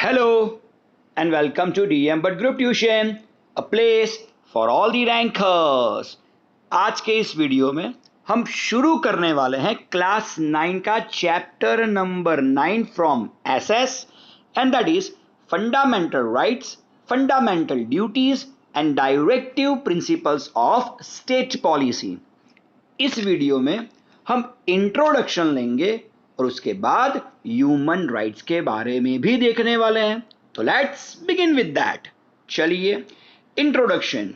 Hello and welcome to DM But Group Tuition, a place for all the rankers. आज के इस video में हम शुरू करने वाले हैं क्लास 9 का chapter number 9 from SS and that is fundamental rights, fundamental duties and directive principles of state policy. इस वीडियो में हम इंट्रोडक्शन लेंगे और उसके बाद ह्यूमन राइट्स के बारे में भी देखने वाले हैं। तो लेट्स बिगिन विद दैट। चलिए, introduction.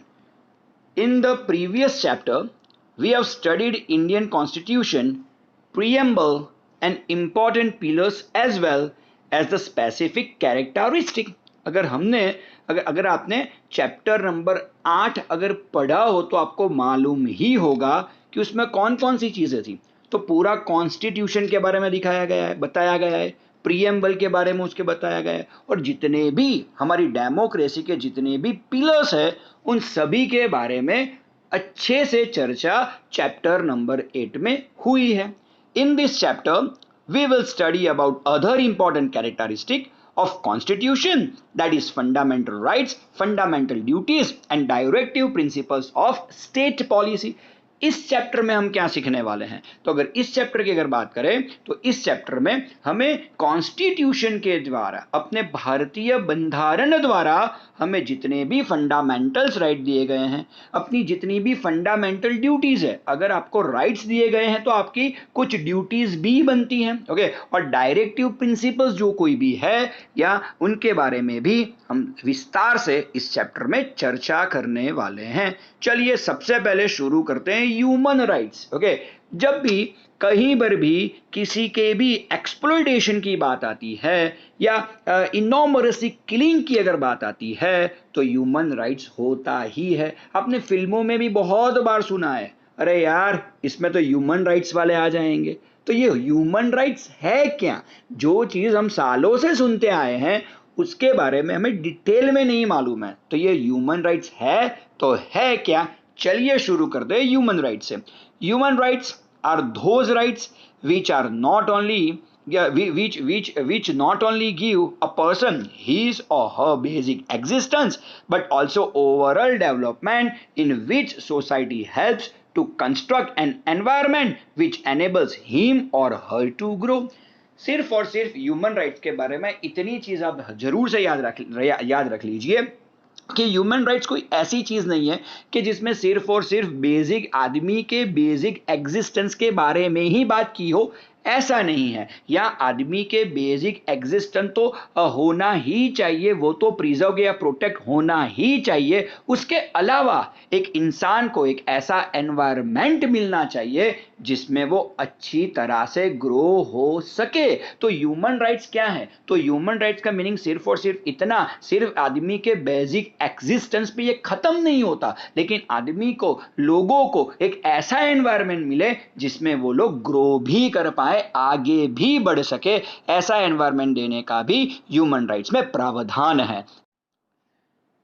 In the previous chapter we have studied Indian constitution, preamble and important pillars as well as the specific characteristic. अगर आपने चैप्टर नंबर 8 अगर पढ़ा हो तो आपको मालूम ही होगा कि उसमें कौन कौन सी चीजें थी। तो पूरा कॉन्स्टिट्यूशन के बारे में दिखाया गया है, बताया गया है, प्रीएम्बल के बारे में उसके बताया गया है, और जितने भी हमारी डेमोक्रेसी के जितने भी पिलर्स है उन सभी के बारे में अच्छे से चर्चा चैप्टर नंबर 8 में हुई है। In this chapter we will study about other important characteristic of constitution, that is fundamental rights, fundamental duties and directive principles of state policy। इस चैप्टर में हम क्या सीखने वाले हैं? तो अगर इस चैप्टर की अगर बात करें तो इस चैप्टर में हमें कॉन्स्टिट्यूशन के द्वारा, अपने भारतीय बंधारण द्वारा हमें जितने भी फंडामेंटल्स राइट दिए गए हैं, अपनी जितनी भी फंडामेंटल ड्यूटीज है, अगर आपको राइट्स दिए गए हैं तो आपकी कुछ ड्यूटीज भी बनती हैं, ओके, और डायरेक्टिव प्रिंसिपल्स जो कोई भी है या उनके बारे में भी हम विस्तार से इस चैप्टर में चर्चा करने वाले हैं। चलिए, सबसे पहले शुरू करते हैं ह्यूमन राइट्स। ओके, जब भी कहीं पर भी किसी के भी एक्सप्लॉयटेशन की बात आती है या इनॉमरसी किलिंग की अगर बात आती है तो ह्यूमन राइट्स होता ही है। आपने फिल्मों में भी बहुत बार सुना है, अरे यार इसमें तो ह्यूमन राइट्स वाले आ जाएंगे। तो ये ह्यूमन राइट्स है क्या? जो चीज हम सालों से सुनते आए हैं उसके बारे में हमें डिटेल में नहीं मालूम है, तो ये ह्यूमन राइट्स है तो है क्या? चलिए शुरू करते हैं ह्यूमन राइट्स से। Human rights are those rights which are not only which not only give a person his or her basic existence but also overall development, in which society helps to construct an environment which enables him or her to grow। सिर्फ और सिर्फ human rights के बारे में इतनी चीज आप जरूर से याद रख लीजिए कि ह्यूमन राइट्स कोई ऐसी चीज नहीं है कि जिसमें सिर्फ और सिर्फ बेसिक आदमी के बेसिक एग्जिस्टेंस के बारे में ही बात की हो, ऐसा नहीं है। या आदमी के बेसिक एग्जिस्टेंस तो होना ही चाहिए, वो तो प्रिजर्व या प्रोटेक्ट होना ही चाहिए। उसके अलावा एक इंसान को एक ऐसा एनवायरनमेंट मिलना चाहिए जिसमें वो अच्छी तरह से ग्रो हो सके। तो ह्यूमन राइट्स क्या है? तो ह्यूमन राइट्स का मीनिंग सिर्फ और सिर्फ इतना, सिर्फ आदमी के बेसिक एग्जिस्टेंस पे ये खत्म नहीं होता, लेकिन आदमी को, लोगों को एक ऐसा एनवायरनमेंट मिले जिसमें वो लोग ग्रो भी कर पाए, आगे भी बढ़ सके, ऐसा एनवायरनमेंट देने का भी ह्यूमन राइट्स में प्रावधान है।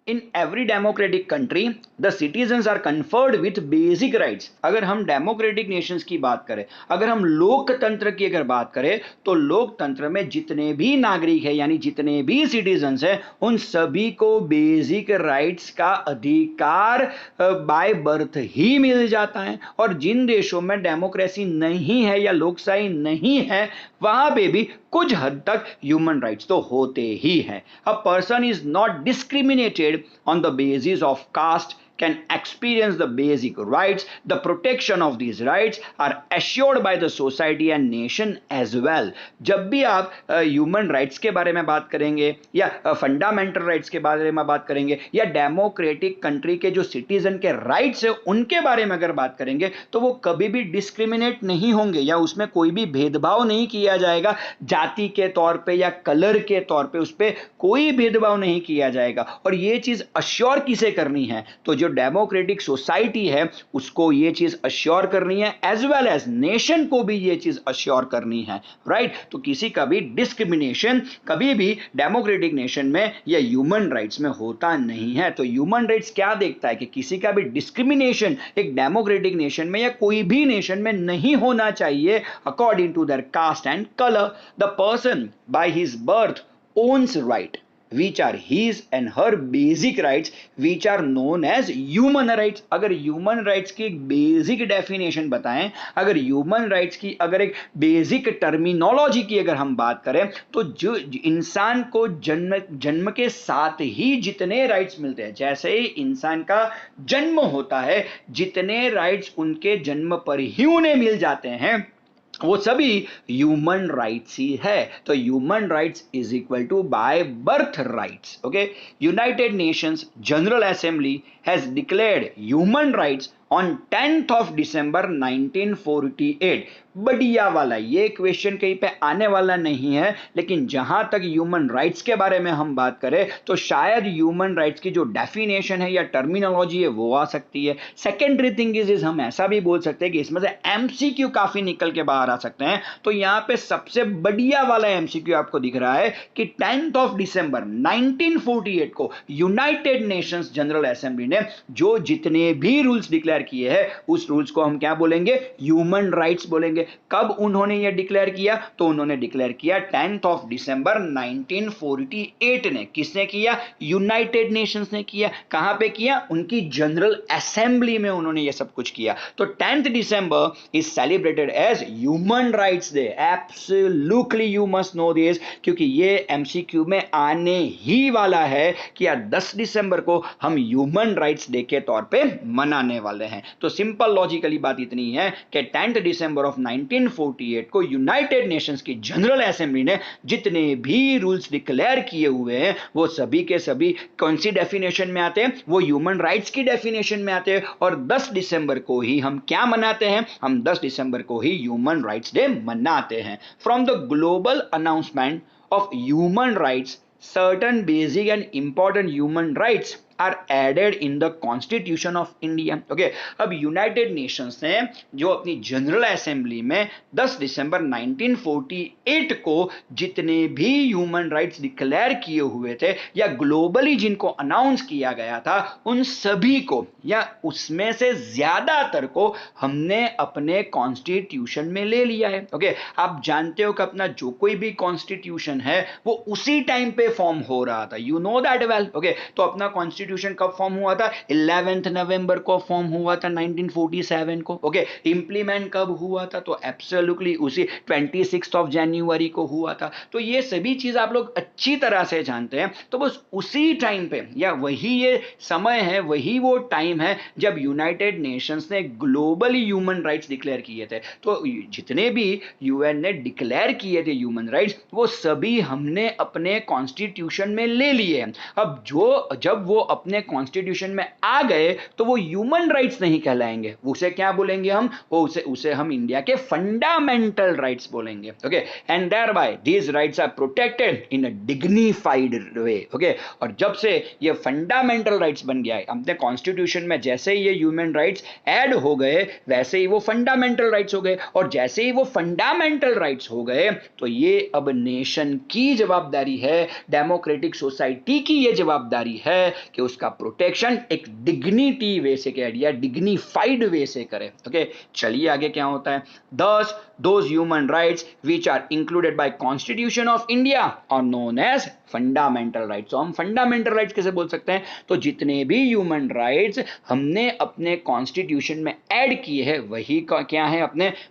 In every democratic country, the citizens are conferred with basic rights। अगर हम डेमोक्रेटिक नेशंस की बात करें, अगर हम लोकतंत्र की अगर बात करें, तो लोकतंत्र में जितने भी नागरिक है यानी जितने भी सिटीजन्स हैं उन सभी को बेसिक राइट्स का अधिकार बाय बर्थ ही मिल जाता है। और जिन देशों में डेमोक्रेसी नहीं है या लोकशाही नहीं है वहां पे भी कुछ हद तक ह्यूमन राइट्स तो होते ही हैं। A person is not discriminated on the basis of caste can experience the basic rights। The protection of these rights are assured by the society and nation as well। जब भी आप human rights के बारे में बात करेंगे या fundamental rights के बारे में बात करेंगे या डेमोक्रेटिक कंट्री के जो सिटीजन के राइट्स है उनके बारे में अगर बात करेंगे तो वो कभी भी डिस्क्रिमिनेट नहीं होंगे या उसमें कोई भी भेदभाव नहीं किया जाएगा। जाति के तौर पे या कलर के तौर पे उस पर कोई भेदभाव नहीं किया जाएगा। और ये चीज अश्योर किसे करनी है? तो जो डेमोक्रेटिक सोसाइटी है उसको ये चीज अश्योर करनी है, एज वेल एज नेशन को भी ये चीज अश्योर करनी है, राइट। तो किसी का भी डिस्क्रिमिनेशन कभी भी डेमोक्रेटिक नेशन में या ह्यूमन राइट्स में होता नहीं है। तो ह्यूमन राइट्स क्या देखता है कि किसी का भी डिस्क्रिमिनेशन एक डेमोक्रेटिक नेशन में या कोई भी नेशन में नहीं होना चाहिए according to their caste and colour. The person by his birth owns right, which are his and her basic rights, which are known as human rights. अगर human rights की एक basic definition बताएं, अगर human rights की अगर एक basic terminology की अगर हम बात करें, तो जो इंसान को जन्म के साथ ही जितने rights मिलते हैं, जैसे ही इंसान का जन्म होता है, जितने rights उनके जन्म पर ही उन्हें मिल जाते हैं, वो सभी ह्यूमन राइट्स ही है. तो human rights is equal to by birth rights. Okay, United Nations General Assembly has declared human rights on 10th of December 1948. बढ़िया वाला, ये क्वेश्चन कहीं पे आने वाला नहीं है, लेकिन जहां तक ह्यूमन राइट्स के बारे में हम बात करें तो शायद ह्यूमन राइट्स की जो डेफिनेशन है या टर्मिनोलॉजी है वो आ सकती है. सेकेंडरी थिंग इज हम ऐसा भी बोल सकते हैं कि इसमें से एमसीक्यू काफी निकल के बाहर आ सकते हैं. तो यहां पे सबसे बढ़िया वाला एमसीक्यू आपको दिख रहा है कि 10th of December 1948 को यूनाइटेड नेशंस जनरल असेंबली ने जो जितने भी रूल्स डिक्लेयर किए हैं, उस रूल्स को हम क्या बोलेंगे? ह्यूमन राइट्स बोलेंगे. कब उन्होंने यह डिक्लेयर किया? तो उन्होंने डिक्लेयर किया 10th of December 1948 ने. किसने किया? यूनाइटेड नेशंस ने किया. कहां पे किया? उनकी जनरल असेंबली में उन्होंने यह सब कुछ किया. तो 10th December is celebrated as human rights day. Absolutely you must know this, क्योंकि ये एमसीक्यू में आने ही वाला है कि 10 दिसंबर को हम ह्यूमन राइट्स डे के तौर पे मनाने वाले हैं. तो सिंपल लॉजिकली बात इतनी है कि 10th December of 1948 को यूनाइटेड नेशंस की जनरल असेंबली ने जितने भी रूल्स डिक्लेयर किए हुए हैं, वो सभी के सभी कौन सी डेफिनेशन में आते हैं? वो ह्यूमन राइट्स की डेफिनेशन में आते हैं. और 10 दिसंबर को ही हम क्या मनाते हैं? हम 10 दिसंबर को ही ह्यूमन राइट्स डे मनाते हैं. From the global announcement of human rights, certain basic and important human rights are added in the Constitution of India. Okay, अब यूनाइटेड नेशंस ने जो अपनी जनरल असेंबली में 10 दिसंबर 1948 को जितने भी ह्यूमन राइट्स डिक्लेयर किए हुए थे या ग्लोबली जिनको अनाउंस किया गया था, उन सभी को या उसमें से ज्यादातर को हमने अपने कॉन्स्टिट्यूशन में ले लिया है. ओके, आप जानते हो कि अपना जो कोई भी कॉन्स्टिट्यूशन है वो उसी टाइम पे फॉर्म हो रहा था. You know that well. Okay, तो अपना कॉन्स्टिट्यूशन कब फॉर्म हुआ था? 11th नवंबर को फॉर्म हुआ था 1947 को. ओके, इंप्लीमेंट कब हुआ था? तो एब्सोल्युटली उसी 26th of January को हुआ था. तो ये सभी चीज आप लोग अच्छी तरह से जानते हैं. तो बस उसी टाइम पे या वही ये समय है, वही वो टाइम है जब यूनाइटेड नेशंस ने ग्लोबली ह्यूमन राइट्स डिक्लेयर किए थे. तो जितने भी यूएन ने डिक्लेयर किए थे ह्यूमन राइट्स, वो सभी हमने अपने कॉन्स्टिट्यूशन में ले लिए हैं. अब जब वो अपने कॉन्स्टिट्यूशन में आ गए तो वो ह्यूमन राइट्स नहीं कहलाएंगे. उसे क्या बोलेंगे हम? वो उसे हम इंडिया के फंडामेंटल राइट्स बोलेंगे. Okay, and thereby these rights are protected in a dignified way. Okay, और जब से ये फंडामेंटल राइट्स बन गया है अपने कॉन्स्टिट्यूशन में, जैसे ही ये ह्यूमन राइट्स ऐड हो गए वैसे ही वो फंडामेंटल राइट्स हो गए. और जैसे ही वो फंडामेंटल राइट्स हो गए तो ये अब नेशन की जवाबदारी है, डेमोक्रेटिक सोसाइटी की ये जवाबदारी है कि उसका प्रोटेक्शन एक डिग्निटी वे से करे या डिग्निफाइड वे से करे. ओके, चलिए आगे क्या होता है. Thus, those human rights which are included by Constitution of India are known as fundamental rights. हम फंडामेंटल राइट्स कैसे बोल सकते हैं? तो जितने भी ह्यूमन राइट्स हमने अपने कॉन्स्टिट्यूशन में ऐड किए हैं वही क्या है?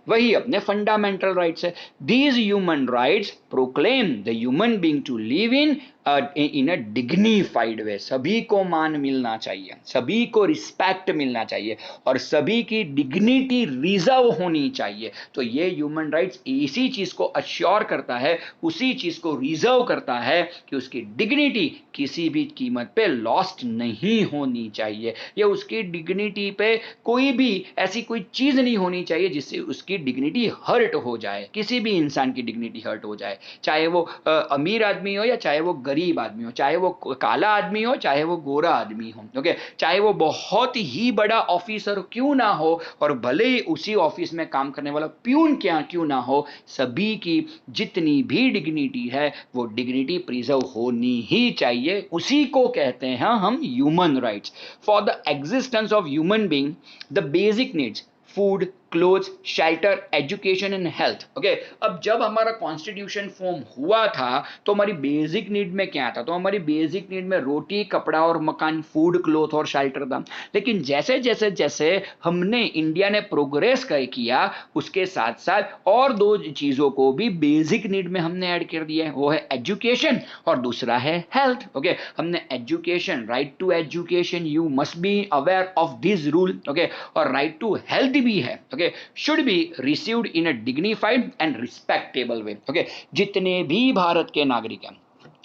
वही अपने फंडामेंटल राइट्स है. These human rights proclaim the human being to live in a dignified way. सभी को मान मिलना चाहिए, सभी को रिस्पेक्ट मिलना चाहिए और सभी की डिग्निटी रिजर्व होनी चाहिए. तो ये ह्यूमन राइट्स इसी चीज को अश्योर करता है, उसी चीज को रिजर्व करता है कि उसकी डिग्निटी किसी भी कीमत पे लॉस्ट नहीं होनी चाहिए, या उसकी डिग्निटी पे कोई भी ऐसी कोई चीज नहीं होनी चाहिए जिससे उसकी डिग्निटी हर्ट हो जाए. किसी भी इंसान की डिग्निटी हर्ट हो जाए, चाहे वो अमीर आदमी हो या चाहे वो गरीब आदमी हो, चाहे वो काला आदमी हो चाहे वो गोरा आदमी हो. ओके, चाहे वो बहुत ही बड़ा ऑफिसर क्यों ना हो और भले ही उसी ऑफिस में काम करने वाला प्यून क्यों ना हो, सभी की जितनी भी डिग्निटी है वो डिग्निटी प्रिजर्व होनी ही चाहिए. उसी को कहते हैं हम human rights. For the existence of human being the basic needs food, clothes, shelter, education and health. Okay, अब जब हमारा कॉन्स्टिट्यूशन फॉर्म हुआ था तो हमारी बेसिक नीड में क्या था? तो हमारी बेसिक नीड में रोटी, कपड़ा और मकान, फूड, क्लोथ और शेल्टर था। लेकिन जैसे जैसे जैसे हमने इंडिया ने प्रोग्रेस किया, उसके साथ साथ और दो चीजों को भी बेसिक नीड में हमने ऐड कर दिया है, वो है एजुकेशन और दूसरा है हेल्थ। ओके, हमने education, right to education, you must be aware of this rule. Okay, और राइट टू हेल्थ भी है। Okay, should be received in a dignified and respectable way. Okay, जितने भी भारत के नागरिक हैं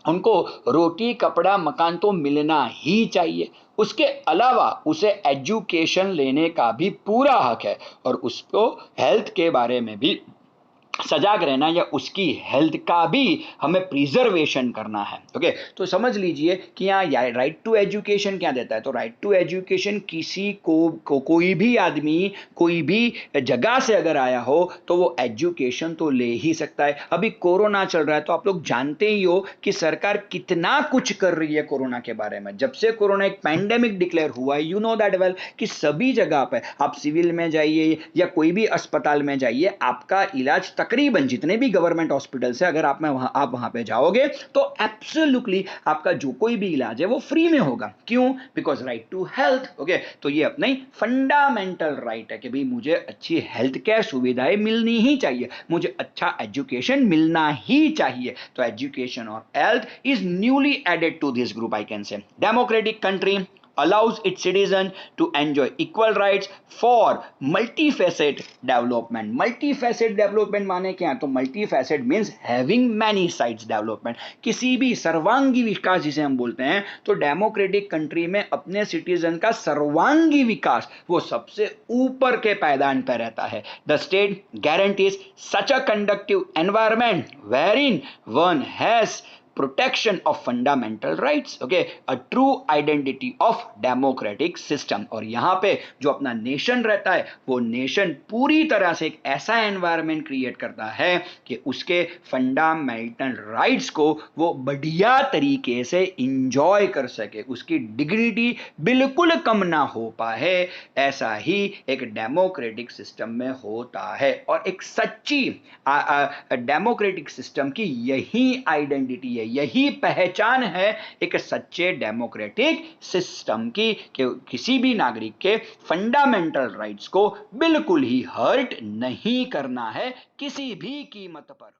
उनको रोटी, कपड़ा, मकान तो मिलना ही चाहिए। उसके अलावा उसे एजुकेशन लेने का भी पूरा हक है और उसको हेल्थ के बारे में भी सजाग रहना या उसकी हेल्थ का भी हमें प्रिजर्वेशन करना है। ओके, तो समझ लीजिए कि यहाँ राइट टू एजुकेशन क्या देता है? तो राइट टू एजुकेशन किसी को कोई भी आदमी कोई भी जगह से अगर आया हो तो वो एजुकेशन तो ले ही सकता है। अभी कोरोना चल रहा है तो आप लोग जानते ही हो कि सरकार कितना कुछ कर रही है कोरोना के बारे में। जब से कोरोना एक पैंडेमिक डिक्लेयर हुआ है, यू नो दैट वेल, कि सभी जगह पे आप सिविल में जाइए या कोई भी अस्पताल में जाइए, आपका इलाज तकरीबन जितने भी गवर्नमेंट हॉस्पिटल से अगर आप वहां पे जाओगे तो एब्सोल्युटली आपका जो कोई भी इलाज है वो फ्री में होगा। क्यों? Because right to health. Okay, तो ये अपना ही फंडामेंटल राइट है कि भाई मुझे अच्छी हेल्थ केयर सुविधाएं मिलनी ही चाहिए, मुझे अच्छा एजुकेशन मिलना ही चाहिए। तो एजुकेशन और health is newly added to this group. I can say democratic country allows its citizens to enjoy equal rights for multifaceted development. Multifaceted development माने क्या? तो multifaceted means having many sides development. किसी भी सर्वांगी विकास जिसे हम बोलते हैं, तो डेमोक्रेटिक कंट्री में अपने सिटीजन का सर्वांगी विकास वो सबसे ऊपर के पायदान पर रहता है। The state guarantees such a conducive environment wherein one has protection of fundamental rights. Okay, a true identity of democratic system. और यहाँ पे जो अपना नेशन रहता है वो नेशन पूरी तरह से एक ऐसा एनवायरनमेंट क्रिएट करता है कि उसके फंडामेंटल राइट्स को वो बढ़िया तरीके से इंजॉय कर सके, उसकी डिग्निटी बिल्कुल कम ना हो पाए। ऐसा ही एक डेमोक्रेटिक सिस्टम में होता है और एक सच्ची डेमोक्रेटिक सिस्टम की यही आइडेंटिटी है, यही पहचान है एक सच्चे डेमोक्रेटिक सिस्टम की, कि किसी भी नागरिक के फंडामेंटल राइट्स को बिल्कुल ही हर्ट नहीं करना है किसी भी कीमत पर।